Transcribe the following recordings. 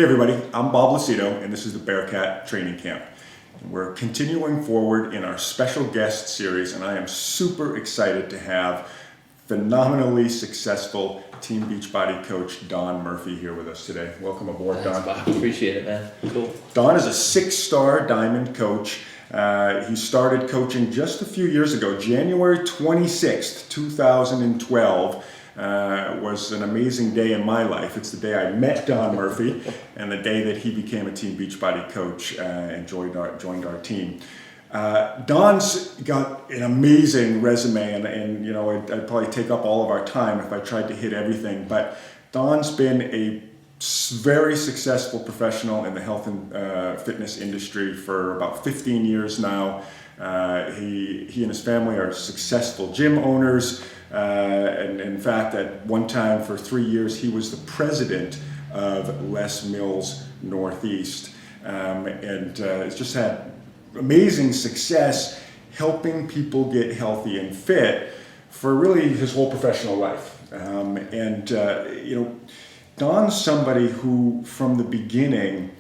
Hey everybody, I'm Bob Lucido and this is the Bearcat Training Camp. We're continuing forward in our special guest series and I am super excited to have phenomenally successful Team Beachbody coach Don Murphy here with us today. Welcome aboard, Thanks, Don. Bob. Appreciate it, man. Cool. Don is a 6-star diamond coach. He started coaching just a few years ago, January 26th, 2012. Was an amazing day in my life. It's the day I met Don Murphy and the day that he became a Team Beachbody coach and joined our team. Don's got an amazing resume and you know, I'd probably take up all of our time if I tried to hit everything, but Don's been a very successful professional in the health and fitness industry for about 15 years now. He and his family are successful gym owners. And in fact, at one time for 3 years, he was the president of Les Mills Northeast. And has just had amazing success helping people get healthy and fit for really his whole professional life. You know, Don's somebody who, from the beginning,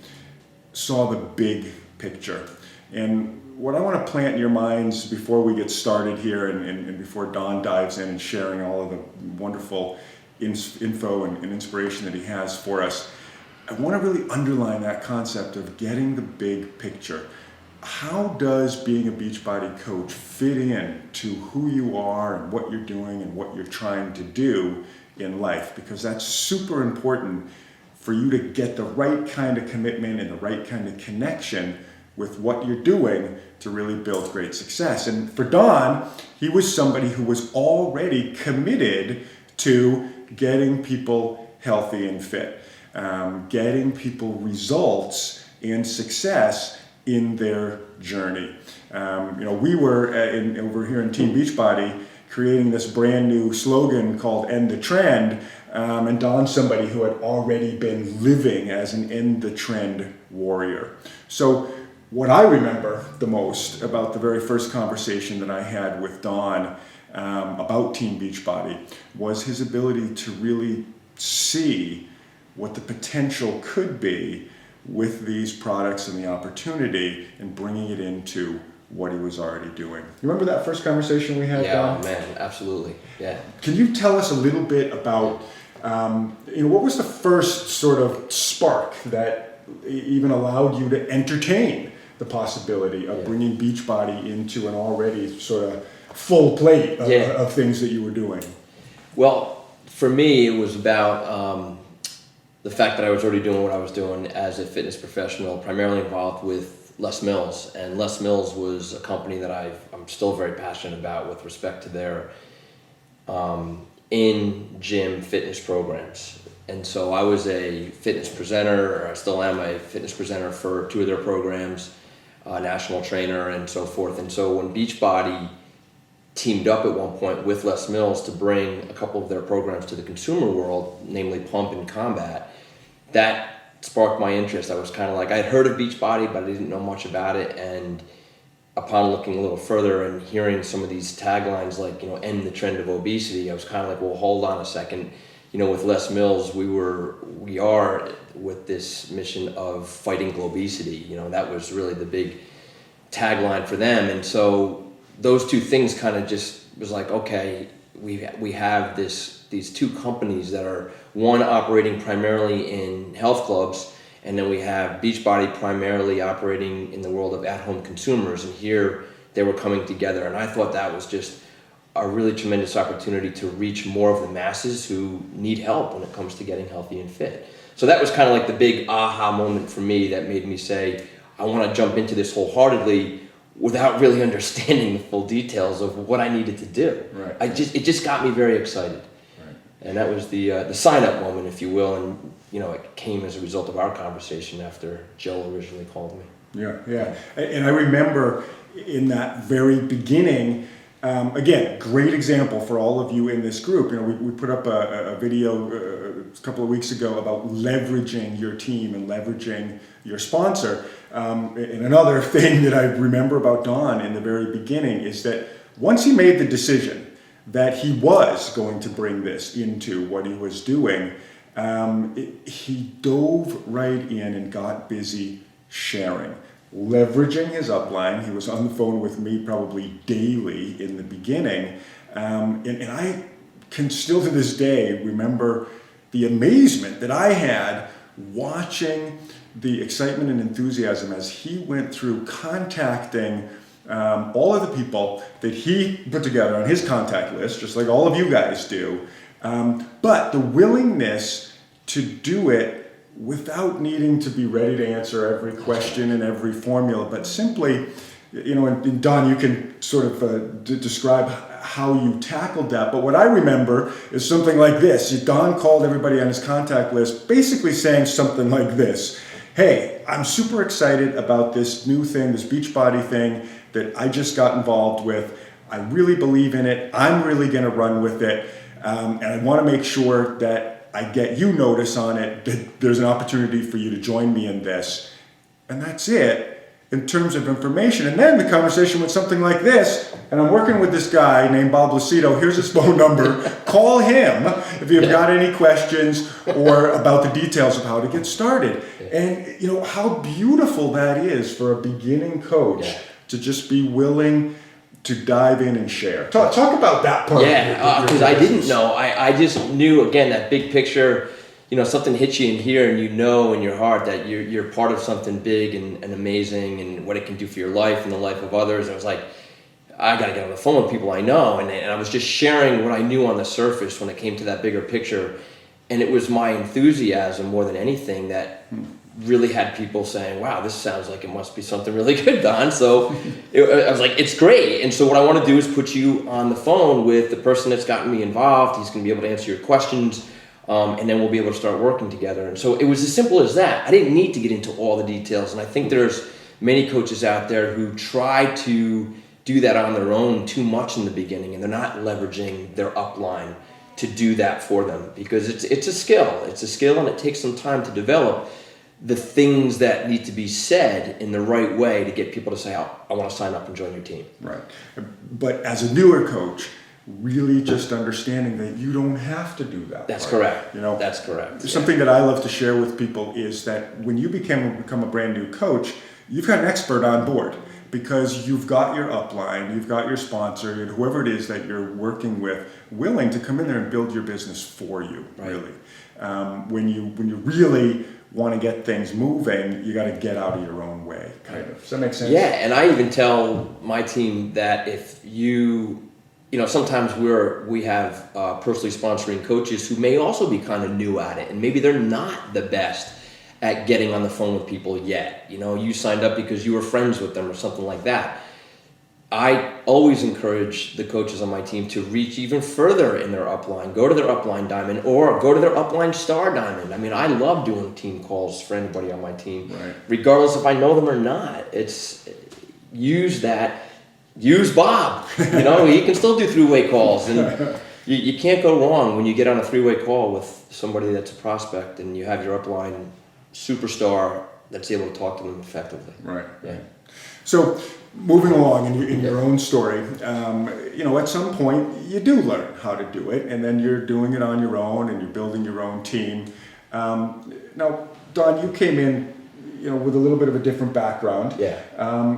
saw the big picture. And what I want to plant in your minds before we get started here and before Don dives in and sharing all of the wonderful info and inspiration that he has for us, I want to really underline that concept of getting the big picture. How does being a Beachbody coach fit in to who you are and what you're doing and what you're trying to do in life? Because that's super important for you to get the right kind of commitment and the right kind of connection with what you're doing to really build great success. And for Don, he was somebody who was already committed to getting people healthy and fit, getting people results and success in their journey. You know, we were over here in Team Beachbody creating this brand new slogan called End the Trend, and Don's somebody who had already been living as an End the Trend warrior. So what I remember the most about the very first conversation that I had with Don about Team Beachbody was his ability to really see what the potential could be with these products and the opportunity and bringing it into what he was already doing. You remember that first conversation we had, Don? Yeah, man, absolutely. Yeah. Can you tell us a little bit about, you know, what was the first sort of spark that even allowed you to entertain the possibility of bringing Beachbody into an already sort of full plate of things that you were doing? Well, for me, it was about the fact that I was already doing what I was doing as a fitness professional, primarily involved with Les Mills. And Les Mills was a company that I'm still very passionate about with respect to their in-gym fitness programs. And so I was a fitness presenter, or I still am a fitness presenter for 2 of their programs, national trainer and so forth. And so when Beachbody teamed up at one point with Les Mills to bring a couple of their programs to the consumer world, namely Pump and Combat, that sparked my interest. I was kind of like, I'd heard of Beachbody, but I didn't know much about it. And upon looking a little further and hearing some of these taglines like, you know, end the trend of obesity, I was kind of like, well, hold on a second. You know, with Les Mills, we are with this mission of fighting globesity. You know, that was really the big tagline for them. And so those 2 things kind of just was like, okay, we have these 2 companies that are, one operating primarily in health clubs, and then we have Beachbody primarily operating in the world of at-home consumers. And here they were coming together, and I thought that was just a really tremendous opportunity to reach more of the masses who need help when it comes to getting healthy and fit. So that was kind of like the big aha moment for me that made me say, I want to jump into this wholeheartedly without really understanding the full details of what I needed to do. Right. It just got me very excited. Right. And that was the sign-up moment, if you will, and you know, it came as a result of our conversation after Joe originally called me. Yeah. And I remember in that very beginning, again, great example for all of you in this group. You know, we put up a video a couple of weeks ago about leveraging your team and leveraging your sponsor. And another thing that I remember about Don in the very beginning is that once he made the decision that he was going to bring this into what he was doing, he dove right in and got busy sharing, leveraging his upline. He was on the phone with me probably daily in the beginning. And I can still to this day remember the amazement that I had watching the excitement and enthusiasm as he went through contacting all of the people that he put together on his contact list, just like all of you guys do. But the willingness to do it without needing to be ready to answer every question and every formula, but simply, and Don, you can sort of describe how you tackled that. But what I remember is something like this. Don called everybody on his contact list basically saying something like this: hey, I'm super excited about this new thing, this Beachbody thing that I just got involved with. I really believe in it. I'm really going to run with it. And I want to make sure that I get you notice on it, that there's an opportunity for you to join me in this. And that's it in terms of information. And then the conversation went something like this, and I'm working with this guy named Bob Lucido. Here's his phone number. Call him if you've got any questions or about the details of how to get started. And how beautiful that is for a beginning coach to just be willing to dive in and share. Talk about that part. Yeah, because I didn't know. I just knew, again, that big picture. Something hits you in here, and in your heart that you're part of something big and amazing, and what it can do for your life and the life of others. I was like, I got to get on the phone with people I know, and I was just sharing what I knew on the surface when it came to that bigger picture, and it was my enthusiasm more than anything that really had people saying, wow, this sounds like it must be something really good, Don. So I was like, it's great. And so what I want to do is put you on the phone with the person that's gotten me involved. He's going to be able to answer your questions. And then we'll be able to start working together. And so it was as simple as that. I didn't need to get into all the details. And I think there's many coaches out there who try to do that on their own too much in the beginning, and they're not leveraging their upline to do that for them, because it's a skill. It's a skill, and it takes some time to develop the things that need to be said in the right way to get people to say, oh, I want to sign up and join your team. Right. But as a newer coach, really just understanding that you don't have to do that. That's correct. That's correct. Something that I love to share with people is that when you become a brand new coach, you've got an expert on board, because you've got your upline, you've got your sponsor, and whoever it is that you're working with willing to come in there and build your business for you, really. When you really want to get things moving, you got to get out of your own way, kind of. Does that make sense? Yeah, and I even tell my team that if sometimes we have personally sponsoring coaches who may also be kind of new at it, and maybe they're not the best at getting on the phone with people yet. You signed up because you were friends with them or something like that. I always encourage the coaches on my team to reach even further in their upline. Go to their upline diamond, or go to their upline star diamond. I mean, I love doing team calls for anybody on my team, regardless if I know them or not. Use Bob. He can still do three-way calls, and you can't go wrong when you get on a three-way call with somebody that's a prospect, and you have your upline superstar that's able to talk to them effectively. Right. Yeah. So moving along in your own story, at some point you do learn how to do it, and then you're doing it on your own, and you're building your own team. Now, Don, you came in, with a little bit of a different background. Yeah.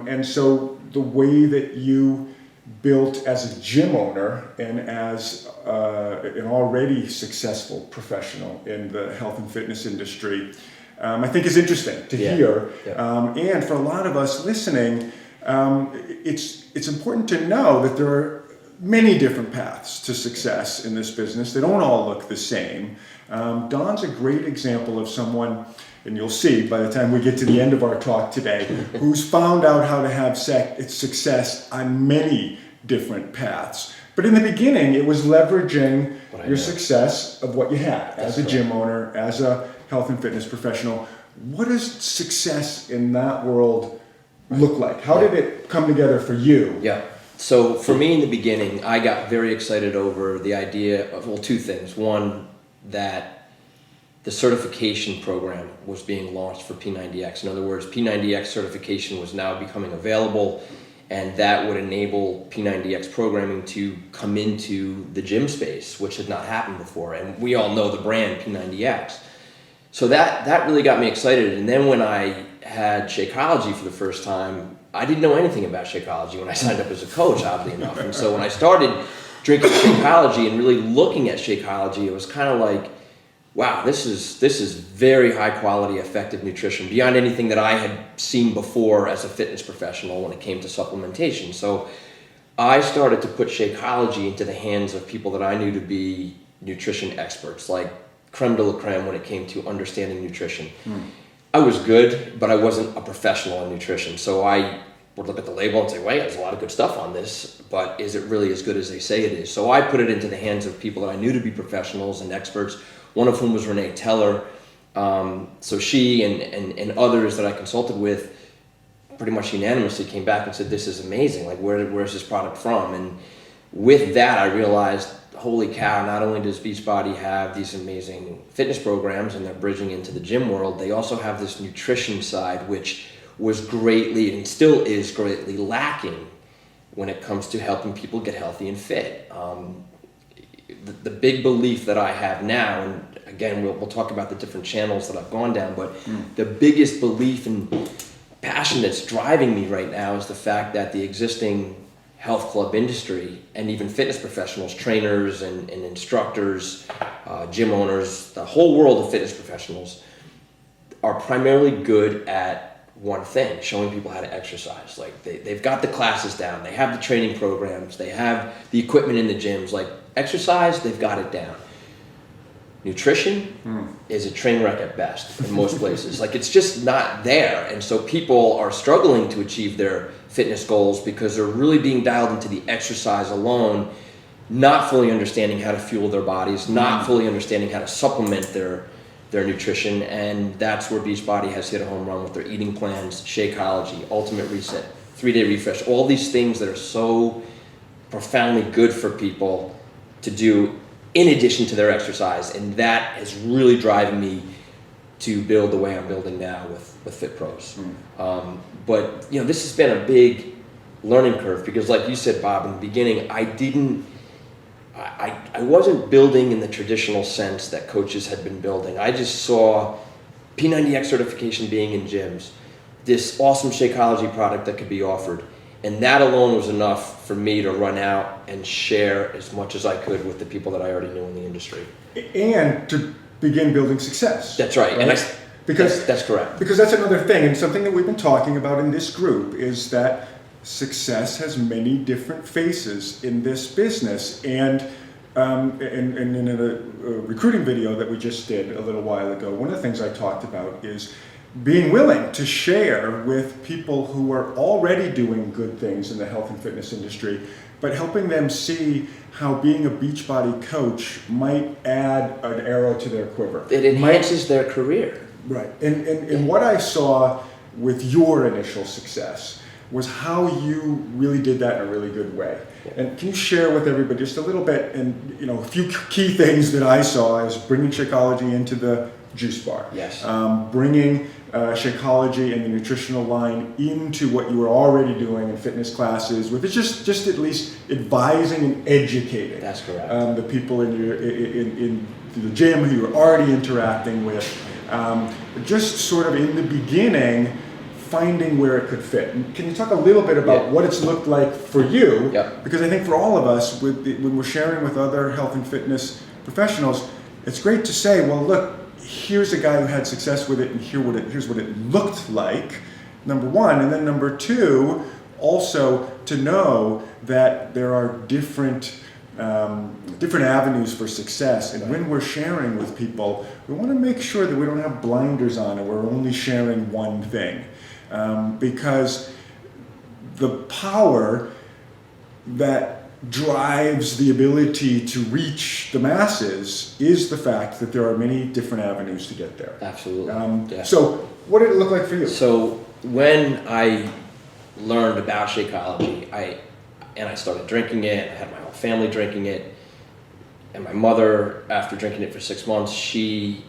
And so the way that you built as a gym owner and as an already successful professional in the health and fitness industry, I think is interesting to hear. Yeah. And for a lot of us listening, it's important to know that there are many different paths to success in this business. They don't all look the same. Don's a great example of someone, and you'll see by the time we get to the end of our talk today, who's found out how to have success on many different paths. But in the beginning, it was leveraging your success of what you had as a gym owner, as a health and fitness professional. What does success in that world look like? How did it come together for you? Yeah. So for me in the beginning, I got very excited over the idea of, two things. One, that the certification program was being launched for P90X. In other words, P90X certification was now becoming available, And that would enable P90X programming to come into the gym space, which had not happened before. And we all know the brand P90X. So that really got me excited. And then when I had Shakeology for the first time, I didn't know anything about Shakeology when I signed up as a coach, oddly enough. And so when I started drinking Shakeology and really looking at Shakeology, it was kind of like, wow, this is very high quality, effective nutrition beyond anything that I had seen before as a fitness professional when it came to supplementation. So I started to put Shakeology into the hands of people that I knew to be nutrition experts, like creme de la creme when it came to understanding nutrition. I was good, but I wasn't a professional in nutrition. So I would look at the label and say, wait, there's a lot of good stuff on this, but is it really as good as they say it is? So I put it into the hands of people that I knew to be professionals and experts, one of whom was Renee Teller. So she and others that I consulted with pretty much unanimously came back and said, this is amazing. Like, where's this product from? And with that, I realized, holy cow, not only does Beachbody have these amazing fitness programs and they're bridging into the gym world, they also have this nutrition side, which was greatly and still is greatly lacking when it comes to helping people get healthy and fit. The big belief that I have now, and again, we'll talk about the different channels that I've gone down, but the biggest belief and passion that's driving me right now is the fact that the existing health club industry and even fitness professionals, trainers and instructors, gym owners, the whole world of fitness professionals are primarily good at one thing, showing people how to exercise. Like they've got the classes down, they have the training programs, they have the equipment in the gyms. Like exercise, they've got it down. Nutrition is a train wreck at best in most places. Like it's just not there. And so people are struggling to achieve their fitness goals because they're really being dialed into the exercise alone, not fully understanding how to fuel their bodies, not fully understanding how to supplement their nutrition. And that's where Beachbody has hit a home run with their eating plans, Shakeology, Ultimate Reset, 3-day refresh, all these things that are so profoundly good for people to do in addition to their exercise. And that is really driving me to build the way I'm building now with Fit Pros. But you know, this has been a big learning curve because like you said, Bob, in the beginning, I wasn't building in the traditional sense that coaches had been building. I just saw P90X certification being in gyms, this awesome Shakeology product that could be offered. And that alone was enough for me to run out and share as much as I could with the people that I already knew in the industry. And to begin building success. That's right. And that's correct. Because that's another thing, and something that we've been talking about in this group is that success has many different faces in this business. And in a recruiting video that we just did a little while ago, one of the things I talked about is being willing to share with people who are already doing good things in the health and fitness industry, but helping them see how being a Beachbody coach might add an arrow to their quiver. It enhances their career. Right. And what I saw with your initial success was how you really did that in a really good way. And can you share with everybody just a little bit, and you know, a few key things that I saw as bringing Shakeology into the juice bar. Yes. Bringing Shakeology and the nutritional line into what you were already doing in fitness classes, with just at least advising and educating. That's correct. The people in the gym who you're already interacting with. Just sort of in the beginning, finding where it could fit. And can you talk a little bit about what it's looked like for you? Yep. Because I think for all of us, when we're sharing with other health and fitness professionals, it's great to say, well, look, here's a guy who had success with it, and here's what it looked like, number one. And then number two, also to know that there are different avenues for success. And when we're sharing with people, we want to make sure that we don't have blinders on and we're only sharing one thing. Because the power that drives the ability to reach the masses is the fact that there are many different avenues to get there. Absolutely. So what did it look like for you? So when I learned about Shakeology, I started drinking it, I had my whole family drinking it, and my mother, after drinking it for 6 months, she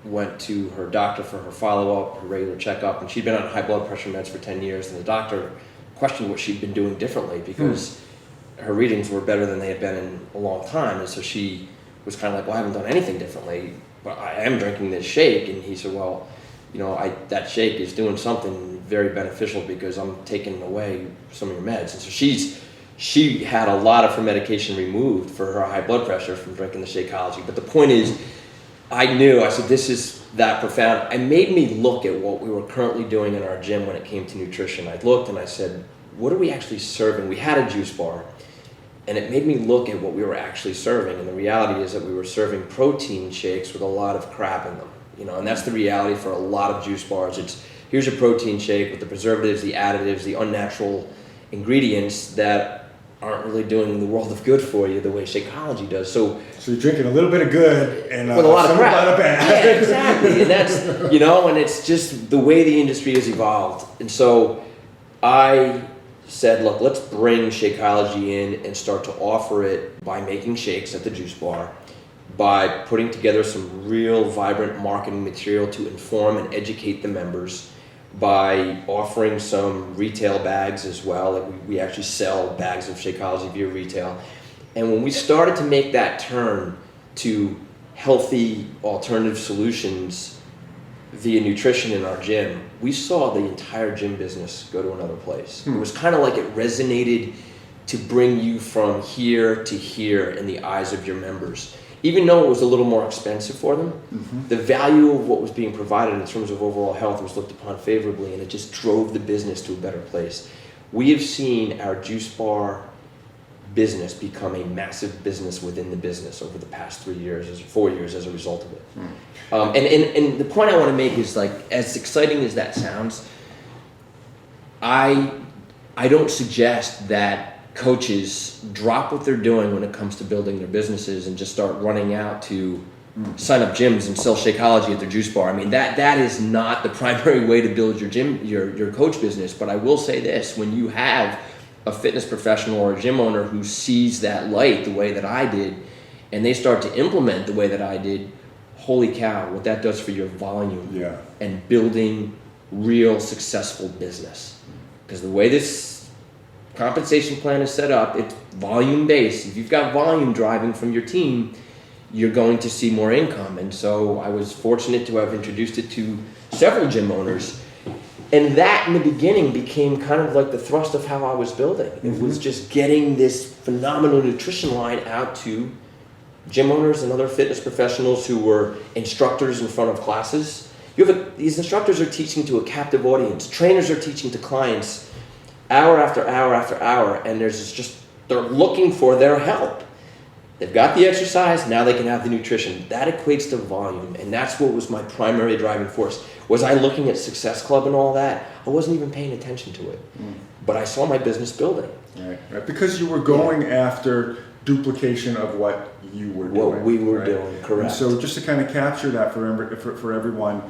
went to her doctor for her follow-up, her regular checkup, and she'd been on high blood pressure meds for 10 years, and the doctor questioned what she'd been doing differently, because her readings were better than they had been in a long time. And so she was kind of like, well, I haven't done anything differently, but I am drinking this shake. And he said, well, you know, that shake is doing something very beneficial because I'm taking away some of your meds. And so she had a lot of her medication removed for her high blood pressure from drinking the Shakeology. But the point is, I said, this is that profound. It made me look at what we were currently doing in our gym when it came to nutrition. I looked and I said, what are we actually serving? We had a juice bar, and it made me look at what we were actually serving. And the reality is that we were serving protein shakes with a lot of crap in them. You know, and that's the reality for a lot of juice bars. It's, here's a protein shake with the preservatives, the additives, the unnatural ingredients that aren't really doing the world of good for you the way Shakeology does. So you're drinking a little bit of good and with a lot of crap. A lot of bad. Yeah, exactly. And that's, you know, and it's just the way the industry has evolved. And so I said, look, let's bring Shakeology in and start to offer it by making shakes at the juice bar, by putting together some real vibrant marketing material to inform and educate the members, by offering some retail bags as well. Like we actually sell bags of Shakeology via retail. And when we started to make that turn to healthy alternative solutions via nutrition in our gym, we saw the entire gym business go to another place. It was kind of like it resonated to bring you from here to here in the eyes of your members. Even though it was a little more expensive for them, the value of what was being provided in terms of overall health was looked upon favorably, and it just drove the business to a better place. We have seen our juice bar business become a massive business within the business over the past 4 years as a result of it. And the point I want to make is, like, as exciting as that sounds, I don't suggest that coaches drop what they're doing when it comes to building their businesses and just start running out to sign up gyms and sell Shakeology at their juice bar. I mean, that is not the primary way to build your gym, your coach business. But I will say this: when you have a fitness professional or a gym owner who sees that light the way that I did, and they start to implement the way that I did, holy cow, what that does for your volume and building real successful business. Because the way this compensation plan is set up, it's volume based. If you've got volume driving from your team, you're going to see more income. And so I was fortunate to have introduced it to several gym owners. And that in the beginning became kind of like the thrust of how I was building. It was just getting this phenomenal nutrition line out to gym owners and other fitness professionals who were instructors in front of classes. These instructors are teaching to a captive audience. Trainers are teaching to clients hour after hour after hour, and they're looking for their help. They've got the exercise, now they can have the nutrition. That equates to volume, and that's what was my primary driving force. Was I looking at Success Club and all that? I wasn't even paying attention to it. But I saw my business building. Right. Because you were going after duplication of what you were doing. What we were doing, correct. And so just to kind of capture that for everyone,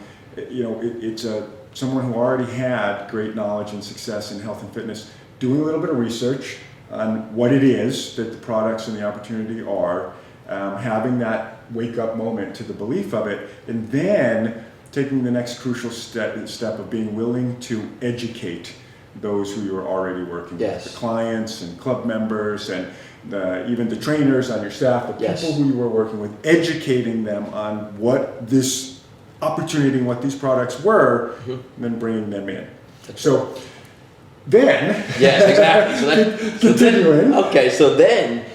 you know, it's someone who already had great knowledge and success in health and fitness, doing a little bit of research on what it is that the products and the opportunity are, having that wake-up moment to the belief of it, and then taking the next crucial step of being willing to educate those who you're already working with, the clients and club members and even the trainers on your staff, the people who you were working with, educating them on what this opportunity and what these products were, and then bringing them in. So then, so then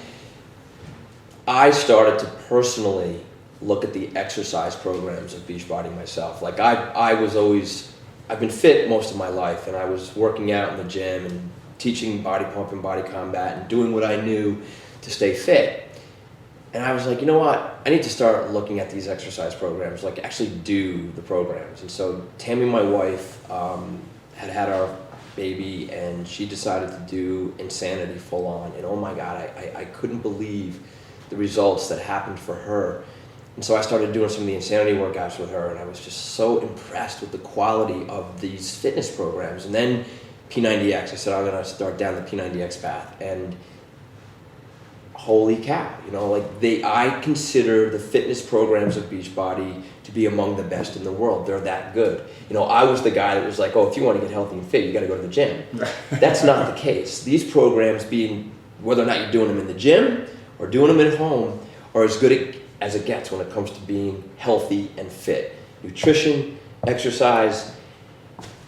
I started to personally look at the exercise programs of Beachbody myself. Like I've been fit most of my life, and I was working out in the gym and teaching body pump and body combat and doing what I knew to stay fit. And I was like, you know what? I need to start looking at these exercise programs, like actually do the programs. And so Tammy, my wife, had our baby, and she decided to do Insanity full on. And oh my God, I couldn't believe the results that happened for her. And so I started doing some of the Insanity workouts with her, and I was just so impressed with the quality of these fitness programs. And then P90X, I said, I'm going to start down the P90X path. And holy cow, I consider the fitness programs of Beachbody to be among the best in the world. They're that good. I was the guy that was like, oh, if you want to get healthy and fit, you got to go to the gym. That's not the case. These programs, whether or not you're doing them in the gym or doing them at home, are as good as it gets when it comes to being healthy and fit. Nutrition, exercise,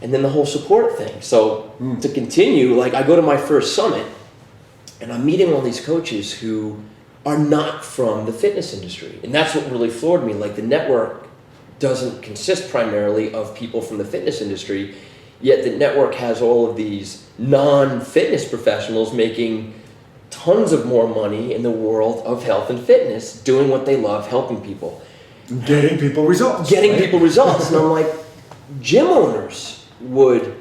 and then the whole support thing. So to continue, I go to my first summit, and I'm meeting all these coaches who are not from the fitness industry. And that's what really floored me. The network doesn't consist primarily of people from the fitness industry, yet the network has all of these non-fitness professionals making tons of more money in the world of health and fitness, doing what they love, helping people. Getting people results. And I'm like, gym owners would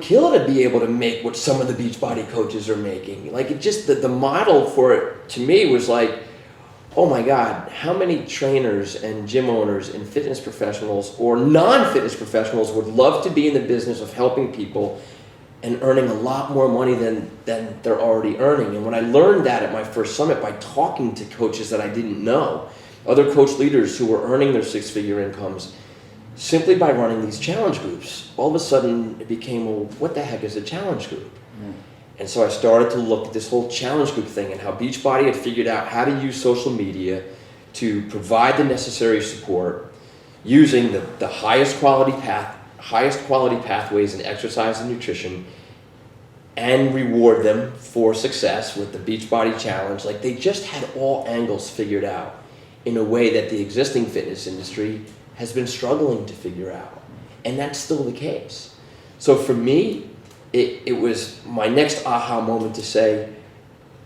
kill to be able to make what some of the Beachbody coaches are making. The model for it to me was oh my God, how many trainers and gym owners and fitness professionals or non-fitness professionals would love to be in the business of helping people and earning a lot more money than they're already earning. And when I learned that at my first summit by talking to coaches that I didn't know, other coach leaders who were earning their six-figure incomes, simply by running these challenge groups, all of a sudden it became, well, what the heck is a challenge group? And so I started to look at this whole challenge group thing and how Beachbody had figured out how to use social media to provide the necessary support using the highest quality pathways in exercise and nutrition, and reward them for success with the Beachbody Challenge. They just had all angles figured out in a way that the existing fitness industry has been struggling to figure out. And that's still the case. So for me, it was my next aha moment to say,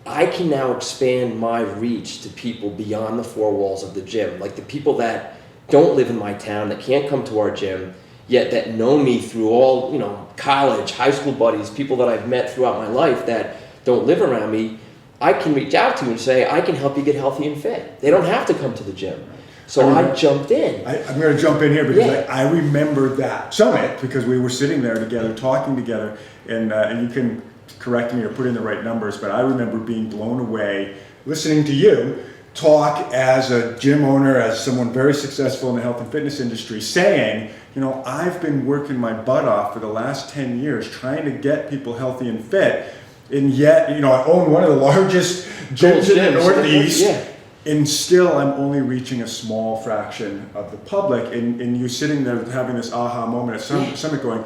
I can now expand my reach to people beyond the four walls of the gym. The people that don't live in my town, that can't come to our gym, yet that know me through all, college, high school buddies, people that I've met throughout my life that don't live around me, I can reach out to and say, I can help you get healthy and fit. They don't have to come to the gym. So I jumped in. I'm going to jump in here because I remember that summit because we were sitting there together, talking together, and you can correct me or put in the right numbers, but I remember being blown away listening to you talk as a gym owner, as someone very successful in the health and fitness industry, saying, I've been working my butt off for the last 10 years trying to get people healthy and fit, and yet, I own one of the largest gyms in the Northeast. And still, I'm only reaching a small fraction of the public. And you sitting there having this aha moment at summit going,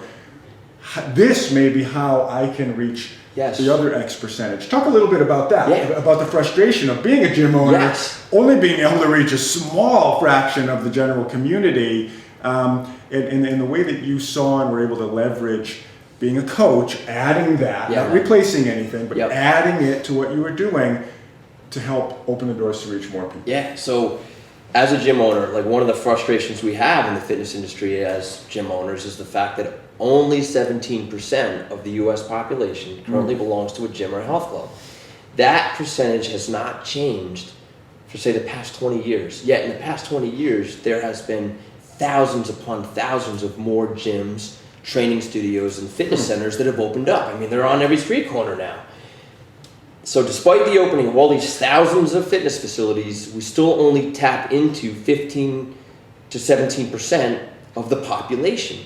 this may be how I can reach the other X percentage. Talk a little bit about that, about the frustration of being a gym owner, only being able to reach a small fraction of the general community, and the way that you saw and were able to leverage being a coach, adding that, not replacing anything, but adding it to what you were doing to help open the doors to reach more people. Yeah, so as a gym owner, one of the frustrations we have in the fitness industry as gym owners is the fact that only 17% of the US population currently belongs to a gym or a health club. That percentage has not changed for, say, the past 20 years. Yet in the past 20 years, there has been thousands upon thousands of more gyms, training studios, and fitness centers that have opened up. They're on every street corner now. So despite the opening of all these thousands of fitness facilities, we still only tap into 15 to 17% of the population.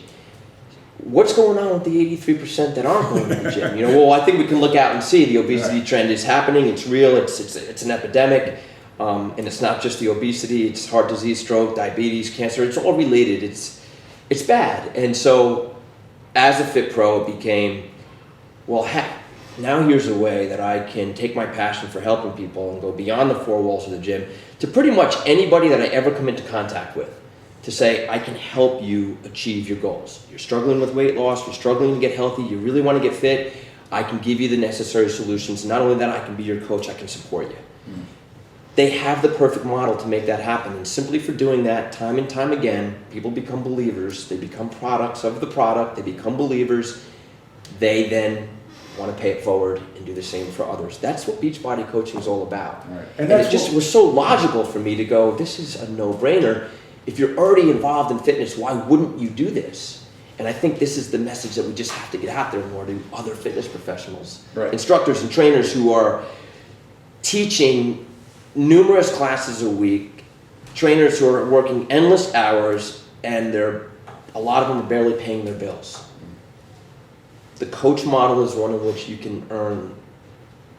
What's going on with the 83% that aren't going to the gym? I think we can look out and see the obesity trend is happening. It's real. It's an epidemic. And it's not just the obesity. It's heart disease, stroke, diabetes, cancer. It's all related. It's bad. And so as a Fit Pro, it became, heck, now here's a way that I can take my passion for helping people and go beyond the four walls of the gym to pretty much anybody that I ever come into contact with, to say, I can help you achieve your goals. You're struggling with weight loss, you're struggling to get healthy, you really want to get fit, I can give you the necessary solutions. Not only that, I can be your coach, I can support you. They have the perfect model to make that happen. And simply for doing that time and time again, people become believers, they become products of the product, they become believers, they then want to pay it forward and do the same for others. That's what Beachbody coaching is all about. Right. And it just was so logical for me to go, this is a no-brainer. If you're already involved in fitness, why wouldn't you do this? And I think this is the message that we just have to get out there more to other fitness professionals, instructors and trainers who are teaching numerous classes a week, trainers who are working endless hours, and a lot of them are barely paying their bills. The coach model is one in which you can earn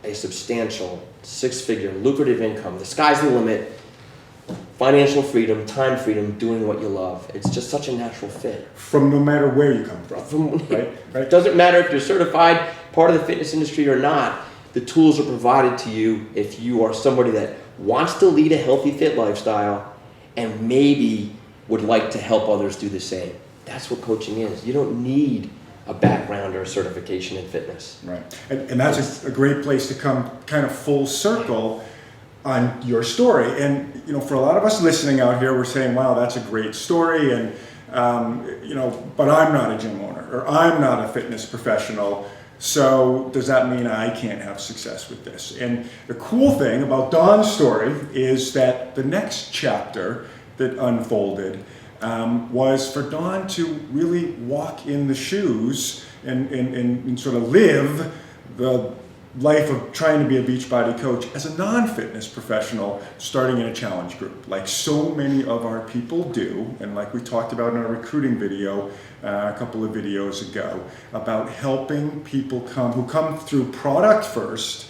a substantial six-figure lucrative income. The sky's the limit. Financial freedom, time freedom, doing what you love. It's just such a natural fit. From no matter where you come from, right? It doesn't matter if you're certified, part of the fitness industry or not. The tools are provided to you if you are somebody that wants to lead a healthy, fit lifestyle and maybe would like to help others do the same. That's what coaching is. You don't need a background or a certification in fitness. Right. And that's a great place to come kind of full circle on your story. And, you know, for a lot of us listening out here, we're saying, wow, that's a great story. And, you know, but I'm not a gym owner, or I'm not a fitness professional. So does that mean I can't have success with this? And the cool thing about Don's story is that the next chapter that unfolded was for Don to really walk in the shoes and sort of live the life of trying to be a Beachbody coach as a non-fitness professional, starting in a challenge group, like so many of our people do, and like we talked about in our recruiting video a couple of videos ago, about helping people who come through product first,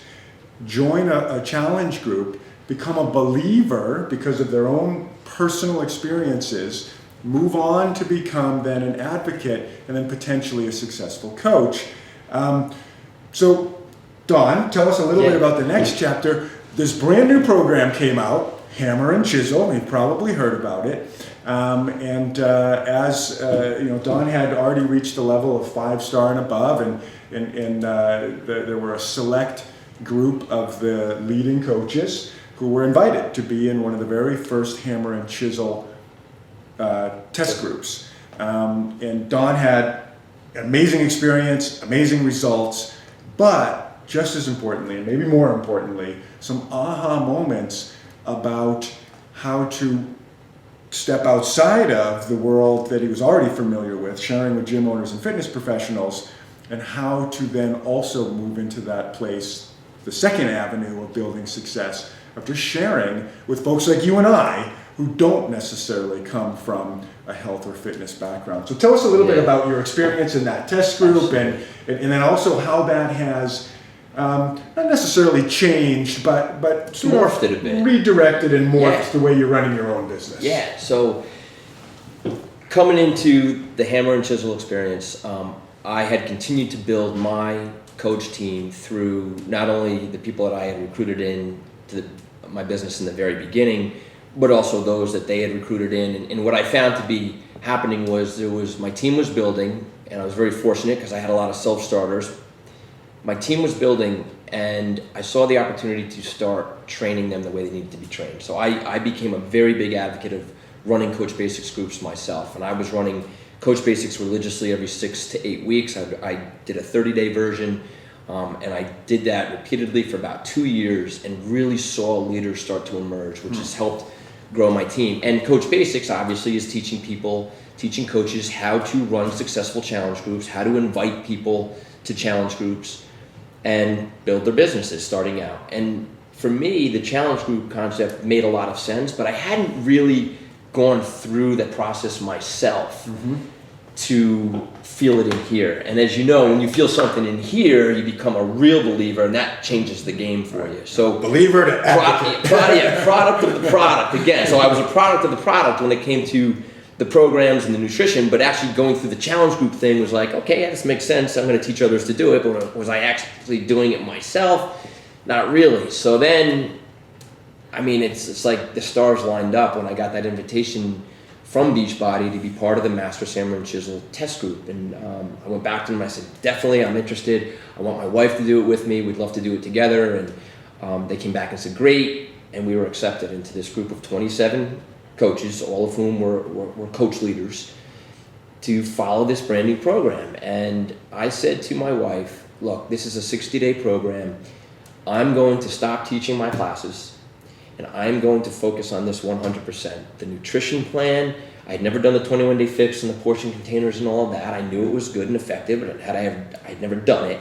join a challenge group, become a believer because of their own personal experiences, move on to become then an advocate, and then potentially a successful coach. So Don, tell us a little bit about the next chapter. This brand new program came out, Hammer and Chisel. You've probably heard about it. As you know, Don had already reached the level of 5-star and above, and there were a select group of the leading coaches who were invited to be in one of the very first Hammer and Chisel test groups. And Don had amazing experience, amazing results, but just as importantly, and maybe more importantly, some aha moments about how to step outside of the world that he was already familiar with, sharing with gym owners and fitness professionals, and how to then also move into that place, the second avenue of building success, of just sharing with folks like you and I, who don't necessarily come from a health or fitness background. So tell us a little bit about your experience in that test group, and then also how that has not necessarily changed, but Morphed it a bit. Redirected and morphed the way you're running your own business. Yeah, so coming into the Hammer and Chisel experience, I had continued to build my coach team through not only the people that I had recruited in to my business in the very beginning, but also those that they had recruited in. And what I found to be happening was my team was building, and I was very fortunate because I had a lot of self-starters. My team was building, and I saw the opportunity to start training them the way they needed to be trained. So I became a very big advocate of running Coach Basics groups myself, and I was running Coach Basics religiously every 6 to 8 weeks. I did a 30-day version, and I did that repeatedly for about 2 years and really saw leaders start to emerge, which has helped grow my team. And Coach Basics obviously is teaching coaches how to run successful challenge groups, how to invite people to challenge groups and build their businesses starting out. And for me, the challenge group concept made a lot of sense, but I hadn't really gone through that process myself to feel it in here. And as you know, when you feel something in here, you become a real believer, and that changes the game for you. So believer to advocate. Product of the product again. So I was a product of the product when it came to the programs and the nutrition, but actually going through the challenge group thing was like, okay, yeah, this makes sense. I'm going to teach others to do it, but was I actually doing it myself? Not really. So then, I mean, it's like the stars lined up when I got that invitation from Beachbody to be part of the Master Hammer and Chisel test group. And I went back to them, I said, definitely, I'm interested. I want my wife to do it with me. We'd love to do it together. And they came back and said, great. And we were accepted into this group of 27 coaches, all of whom were coach leaders, to follow this brand new program. And I said to my wife, look, this is a 60-day program. I'm going to stop teaching my classes, and I'm going to focus on this 100%. The nutrition plan, I had never done the 21-day fix and the portion containers and all of that. I knew it was good and effective, but I'd never done it.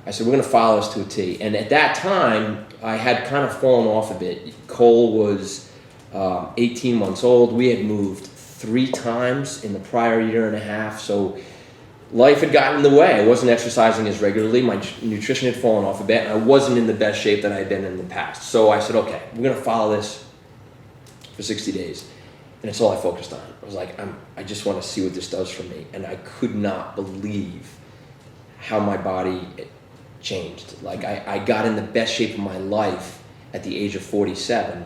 I said, we're going to follow this to a T. And at that time, I had kind of fallen off a bit. Cole was 18 months old. We had moved 3 times in the prior year and a half. So life had gotten in the way. I wasn't exercising as regularly. My nutrition had fallen off a bit. And I wasn't in the best shape that I had been in the past. So I said, okay, we're going to follow this for 60 days. And it's all I focused on. I was like, I just want to see what this does for me. And I could not believe how my body changed. Like I got in the best shape of my life at the age of 47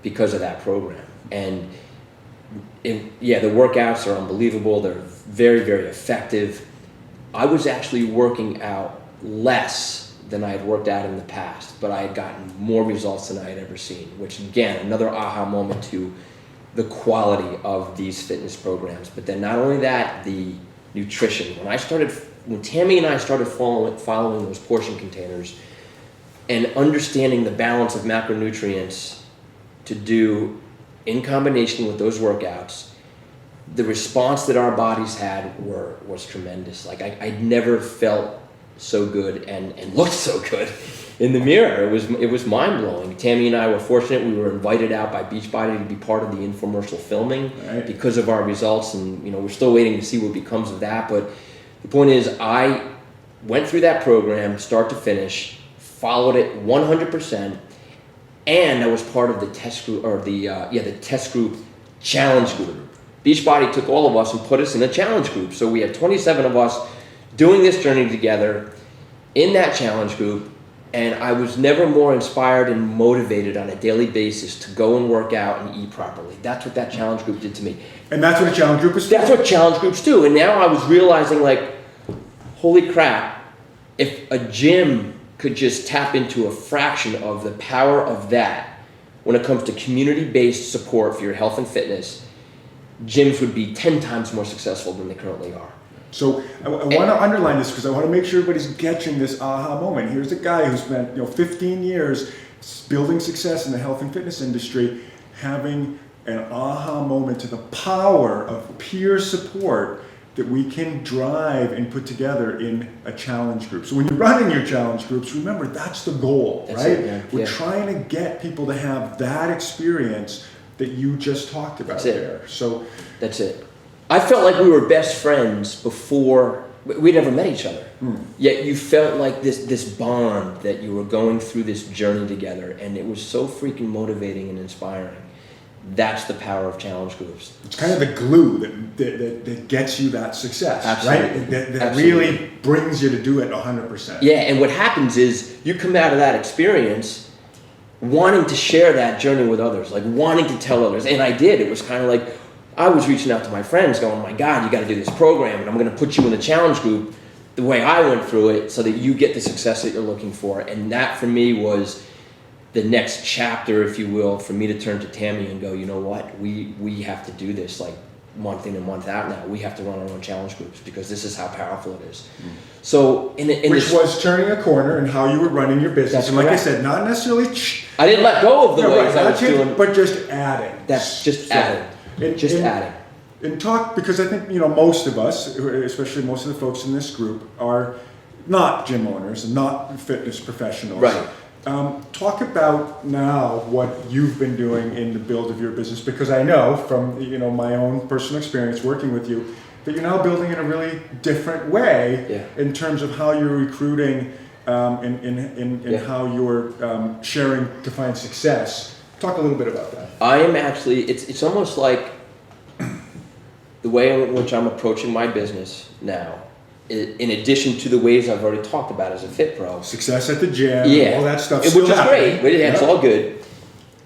because of that program. And the workouts are unbelievable. They're very, very effective. I was actually working out less than I had worked out in the past, but I had gotten more results than I had ever seen, which again, another aha moment to the quality of these fitness programs. But then not only that, the nutrition. When Tammy and I started following those portion containers and understanding the balance of macronutrients to do in combination with those workouts, the response that our bodies had was tremendous. Like I'd never felt so good and looked so good in the mirror. It was mind-blowing. Tammy and I were fortunate. We were invited out by Beachbody to be part of the infomercial filming because of our results, and we're still waiting to see what becomes of that. But the point is, I went through that program start to finish, followed it 100%, and I was part of the test group, or the test group challenge group. Beachbody took all of us and put us in a challenge group. So we had 27 of us doing this journey together in that challenge group, and I was never more inspired and motivated on a daily basis to go and work out and eat properly. That's what that challenge group did to me. And that's what a challenge group is for? That's what challenge groups do. And now I was realizing, like, holy crap, if a gym could just tap into a fraction of the power of that when it comes to community-based support for your health and fitness, gyms would be 10 times more successful than they currently are. So I want to underline this because I want to make sure everybody's getting this aha moment. Here's a guy who spent 15 years building success in the health and fitness industry, having an aha moment to the power of peer support that we can drive and put together in a challenge group. So when you're running your challenge groups, remember that's the goal, That's right? it, yeah. We're trying to get people to have that experience that you just talked about there. So that's it. I felt like we were best friends before we never met each other. Yet you felt like this bond that you were going through this journey together, and it was so freaking motivating and inspiring. That's the power of challenge groups. It's kind of the glue that gets you that success, Absolutely. right? That Absolutely. really brings you to do it 100%. Yeah, and what happens is you come out of that experience wanting to share that journey with others, like wanting to tell others. And I did. It was kind of like I was reaching out to my friends going, oh my God, you got to do this program, and I'm going to put you in the challenge group the way I went through it so that you get the success that you're looking for. And that for me was the next chapter, if you will, for me to turn to Tammy and go, you know what, we have to do this like month in and month out now. We have to run our own challenge groups because this is how powerful it is. So which was turning a corner in how you were running your business. That's and like correct. I said, not necessarily I didn't let go of the ways I was doing, but just adding. That's just adding. Adding. And talk, because I think most of us, especially most of the folks in this group, are not gym owners and not fitness professionals. Right. Talk about now what you've been doing in the build of your business, because I know from my own personal experience working with you that you're now building in a really different way in terms of how you're recruiting and how you're sharing to find success. Talk a little bit about that. I am actually, it's almost like the way in which I'm approaching my business now, in addition to the ways I've already talked about as a Fit Pro. Success at the gym, all that stuff. Which is great, but it's all good.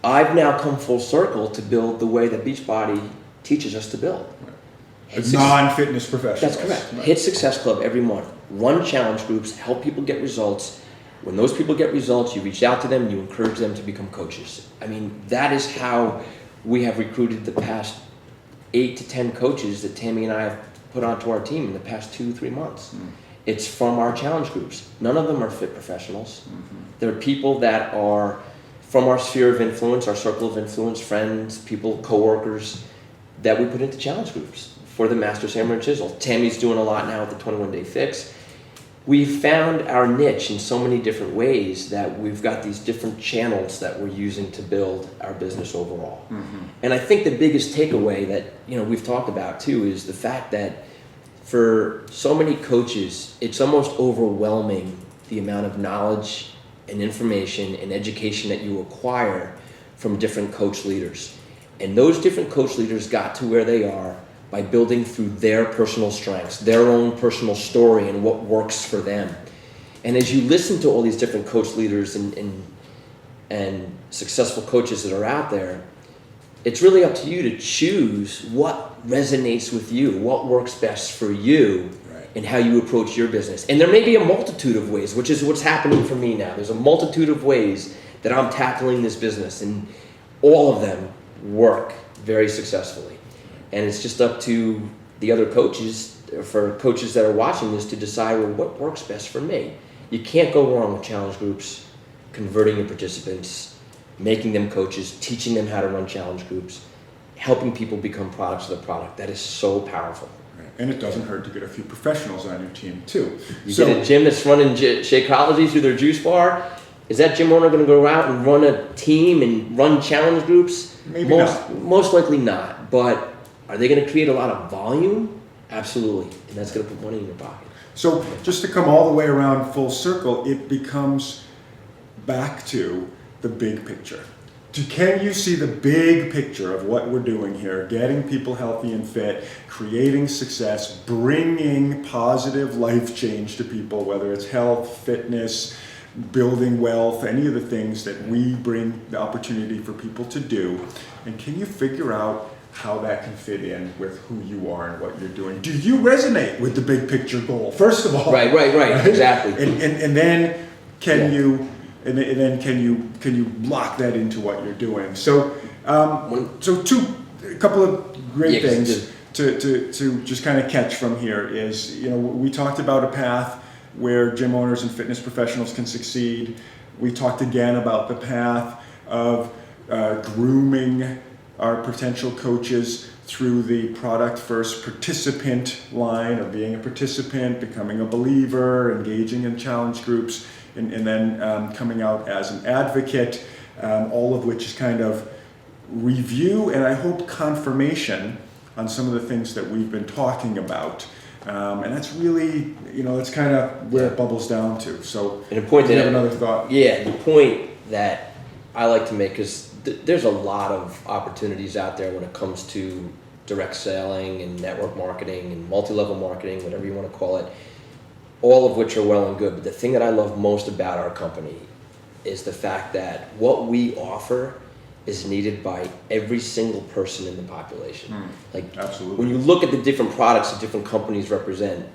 I've now come full circle to build the way that Beachbody teaches us to build. Non-fitness professionals. That's correct. Right. Hit Success Club every month. Run challenge groups, help people get results. When those people get results, you reach out to them, you encourage them to become coaches. I mean, that is how we have recruited the past 8 to 10 coaches that Tammy and I have put onto our team in the past 2-3 months. It's from our challenge groups. None of them are fit professionals. They're people that are from our sphere of influence, our circle of influence, friends, people, coworkers, that we put into challenge groups for the Master Hammer and Chisel. Tammy's doing a lot now with the 21-Day Fix. we've found our niche in so many different ways that we've got these different channels that we're using to build our business overall. And I think the biggest takeaway that, you know, we've talked about too is the fact that for so many coaches, it's almost overwhelming the amount of knowledge and information and education that you acquire from different coach leaders. And those different coach leaders got to where they are by building through their personal strengths, their own personal story and what works for them. And as you listen to all these different coach leaders and successful coaches that are out there, it's really up to you to choose what resonates with you, what works best for you, Right. and how you approach your business. And there may be a multitude of ways, which is what's happening for me now. There's a multitude of ways that I'm tackling this business, and all of them work very successfully. And it's just up to the other coaches, for coaches that are watching this, to decide, well, what works best for me. You can't go wrong with challenge groups, converting your participants, making them coaches, teaching them how to run challenge groups, helping people become products of the product. That is so powerful. Right. And it doesn't hurt to get a few professionals on your team too. You get a gym that's running Shakeology through their juice bar. Is that gym owner going to go out and run a team and run challenge groups? Maybe not. Most likely not. But are they going to create a lot of volume? Absolutely. And that's going to put money in your pocket. So just to come all the way around full circle, it becomes back to the big picture. Can you see the big picture of what we're doing here? Getting people healthy and fit, creating success, bringing positive life change to people, whether it's health, fitness, building wealth, any of the things that we bring the opportunity for people to do. And can you figure out how that can fit in with who you are and what you're doing? Do you resonate with the big picture goal, first of all? Right, exactly. And then can you can you lock that into what you're doing? So a couple of great things to just kind of catch from here is, you know, we talked about a path where gym owners and fitness professionals can succeed. We talked again about the path of grooming our potential coaches through the product first participant line of being a participant, becoming a believer, engaging in challenge groups, and then coming out as an advocate, all of which is kind of review and I hope confirmation on some of the things that we've been talking about. And that's really, you know, that's kind of where it bubbles down to. So, and a point do you have another thought? Yeah, the point that I like to make, because there's a lot of opportunities out there when it comes to direct selling and network marketing and multi-level marketing, whatever you want to call it, all of which are well and good. But the thing that I love most about our company is the fact that what we offer is needed by every single person in the population. Like, absolutely. When you look at the different products that different companies represent,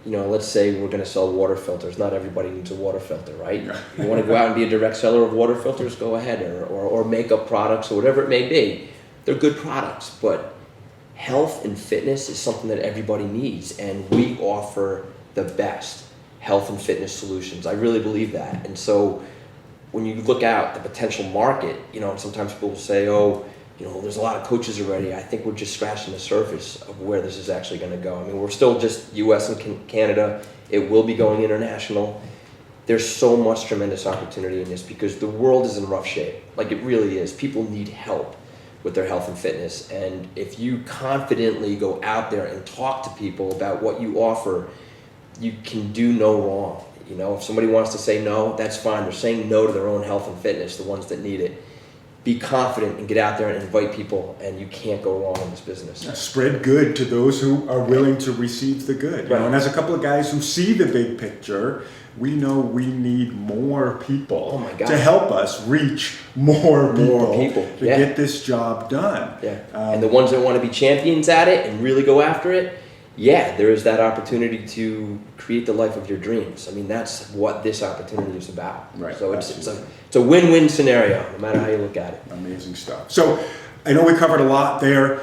you know, let's say we're going to sell water filters. Not everybody needs a water filter, right? You want to go out and be a direct seller of water filters, go ahead, or makeup products or whatever it may be. They're good products, but health and fitness is something that everybody needs, and we offer the best health and fitness solutions. I really believe that. And so when you look out the potential market, you know, sometimes people will say, oh, you know, there's a lot of coaches already. I think we're just scratching the surface of where this is actually going to go. I mean, we're still just US and Canada. It will be going international. There's so much tremendous opportunity in this because the world is in rough shape. Like, it really is. People need help with their health and fitness. And if you confidently go out there and talk to people about what you offer, you can do no wrong. You know, if somebody wants to say no, that's fine. They're saying no to their own health and fitness, the ones that need it. Be confident and get out there and invite people, and you can't go wrong in this business. Spread good to those who are willing to receive the good. You Right. know, and as a couple of guys who see the big picture, we know we need more people Oh my God. to help us reach more people to Yeah. get this job done. Yeah. And the ones that want to be champions at it and really go after it, yeah, there is that opportunity to create the life of your dreams. I mean, that's what this opportunity is about. Right, So it's a win-win scenario, no matter how you look at it. Amazing stuff. So I know we covered a lot there.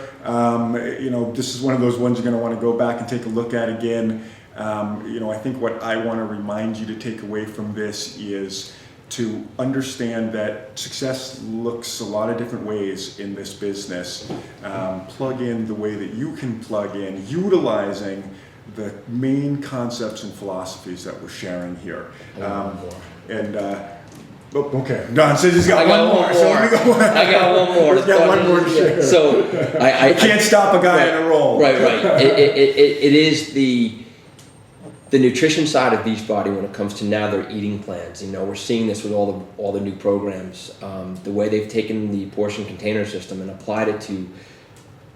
You know, this is one of those ones you're going to want to go back and take a look at again. You know, I think what I want to remind you to take away from this is to understand that success looks a lot of different ways in this business. Plug in the way that you can plug in, utilizing the main concepts and philosophies that we're sharing here. Okay, Don says he's got one more. So let me go. I got one more. He's got one more to share. So I can't stop a guy in a roll. Right. It is the nutrition side of Beachbody when it comes to now their eating plans. You know, we're seeing this with all the new programs. The way they've taken the portion container system and applied it to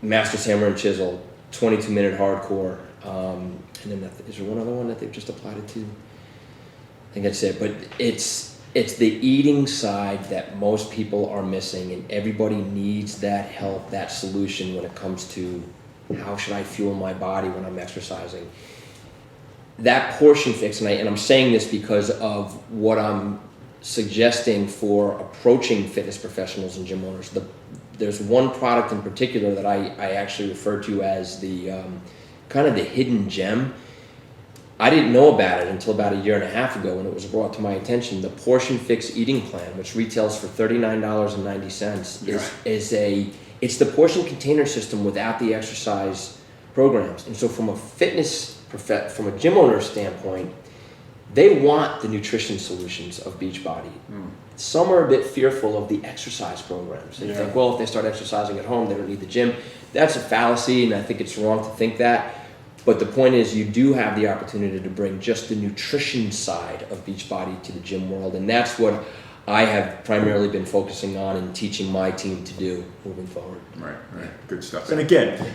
Master's Hammer and Chisel, 22-minute hardcore, and then is there one other one that they've just applied it to? I think that's it. But it's the eating side that most people are missing, and everybody needs that help, that solution when it comes to how should I fuel my body when I'm exercising. That portion fix, and I'm saying this because of what I'm suggesting for approaching fitness professionals and gym owners. There's one product in particular that I actually refer to as the kind of the hidden gem. I didn't know about it until about a year and a half ago when it was brought to my attention. The Portion Fix Eating Plan, which retails for $39.90, it's the portion container system without the exercise programs. And so from a gym owner standpoint, they want the nutrition solutions of Beachbody. Some are a bit fearful of the exercise programs. They think, well, if they start exercising at home, they don't need the gym. That's a fallacy, and I think it's wrong to think that. But the point is, you do have the opportunity to bring just the nutrition side of Beachbody to the gym world, and that's what I have primarily been focusing on and teaching my team to do moving forward. Right. Good stuff. And again,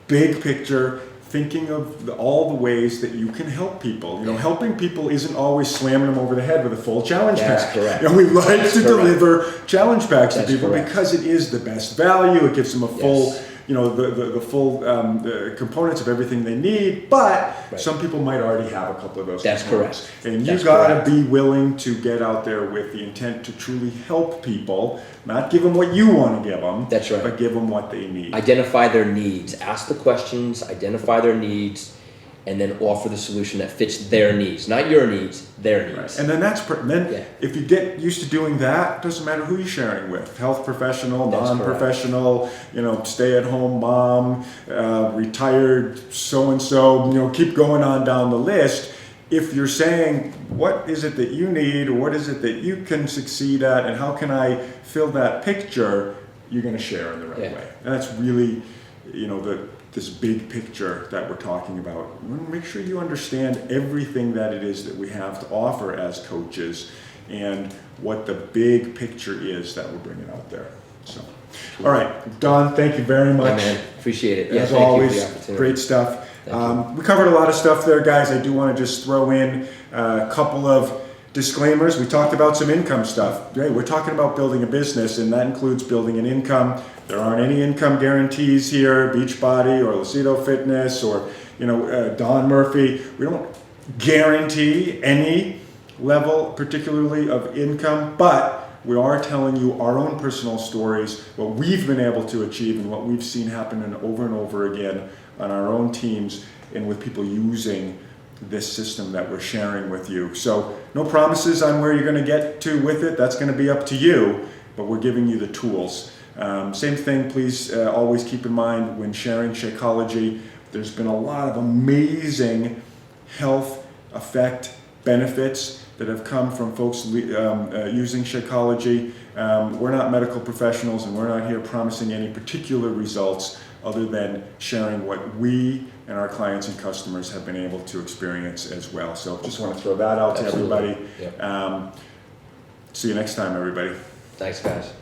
big picture, thinking of all the ways that you can help people. You know, helping people isn't always slamming them over the head with a full challenge pack. Correct. You know, we like to deliver challenge packs to people correct. Because it is the best value. It gives them a full, you know, the full components of everything they need. But some people might already have a couple of those. That's components. correct. And you got to be willing to get out there with the intent to truly help people, not give them what you want to give them. That's right. But give them what they need. Identify their needs. Ask the questions, identify their needs, and then offer the solution that fits their needs. Not your needs, their needs. Right. And then if you get used to doing that, it doesn't matter who you're sharing with. Health professional, non-professional, you know, stay-at-home mom, retired so-and-so, you know, keep going on down the list. If you're saying, what is it that you need, or what is it that you can succeed at, and how can I fill that picture, you're going to share in the right way. And that's really, you know, this big picture that we're talking about. Make sure you understand everything that it is that we have to offer as coaches and what the big picture is that we're bringing out there. So, all right, Don, thank you very much. Hey man, appreciate it. As always, great stuff. We covered a lot of stuff there, guys. I do want to just throw in a couple of disclaimers. We talked about some income stuff. We're talking about building a business, and that includes building an income. There aren't any income guarantees here, Beachbody or Lucido Fitness or, you know, Don Murphy. We don't guarantee any level, particularly of income, but we are telling you our own personal stories, what we've been able to achieve and what we've seen happen over and over again on our own teams and with people using this system that we're sharing with you. So no promises on where you're going to get to with it. That's going to be up to you, but we're giving you the tools. Same thing, please always keep in mind when sharing Shakeology, there's been a lot of amazing health effect benefits that have come from folks using Shakeology. We're not medical professionals, and we're not here promising any particular results other than sharing what we and our clients and customers have been able to experience as well. So just want to throw that out to everybody. Yep. See you next time, everybody. Thanks, guys.